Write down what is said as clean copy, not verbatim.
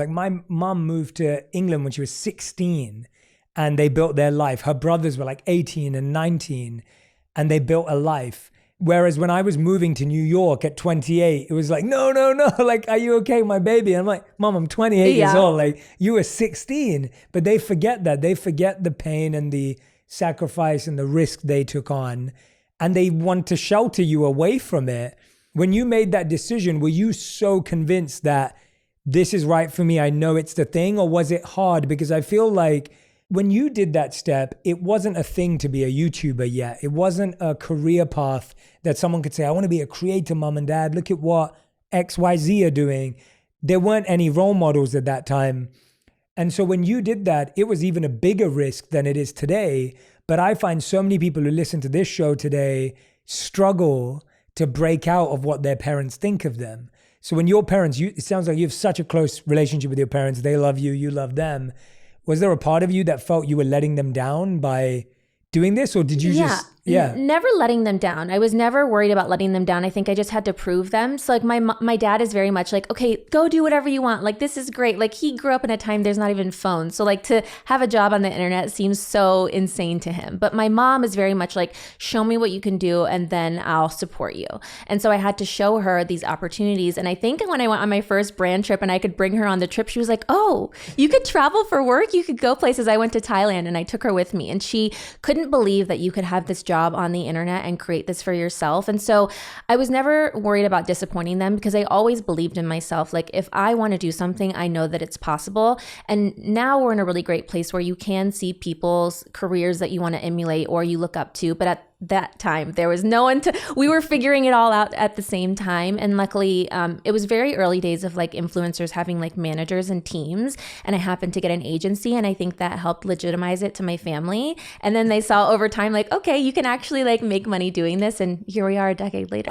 Like my mom moved to England when she was 16 and they built their life. Her brothers were like 18 and 19 and they built a life. Whereas when I was moving to New York at 28, it was like, no. Like, are you okay, my baby? I'm like, Mom, I'm 28 years old. Like, you were 16. But they forget that. They forget the pain and the sacrifice and the risk they took on. And they want to shelter you away from it. When you made that decision, were you so convinced that this is right for me, I know it's the thing? Or was it hard? Because I feel like when you did that step, it wasn't a thing to be a YouTuber yet. It wasn't a career path that someone could say, I want to be a creator, mom and dad. Look at what XYZ are doing. There weren't any role models at that time. And so when you did that, it was even a bigger risk than it is today. But I find so many people who listen to this show today struggle to break out of what their parents think of them. So when your parents, it sounds like you have such a close relationship with your parents. They love you, you love them. Was there a part of you that felt you were letting them down by doing this, or did you just... Never letting them down. I was never worried about letting them down. I think I just had to prove them. So like my dad is very much like, okay, go do whatever you want. Like, this is great. Like, he grew up in a time there's not even phones. So like to have a job on the internet seems so insane to him. But my mom is very much like, show me what you can do and then I'll support you. And so I had to show her these opportunities. And I think when I went on my first brand trip and I could bring her on the trip, she was like, oh, you could travel for work? You could go places. I went to Thailand and I took her with me. And she couldn't believe that you could have this job on the internet and create this for yourself. And so I was never worried about disappointing them because I always believed in myself. Like, if I want to do something, I know that it's possible. And now we're in a really great place where you can see people's careers that you want to emulate or you look up to. But at that time, there was no one we were figuring it all out at the same time. And luckily, it was very early days of like influencers having like managers and teams. And I happened to get an agency. And I think that helped legitimize it to my family. And then they saw over time, like, okay, you can actually like make money doing this. And here we are a decade later.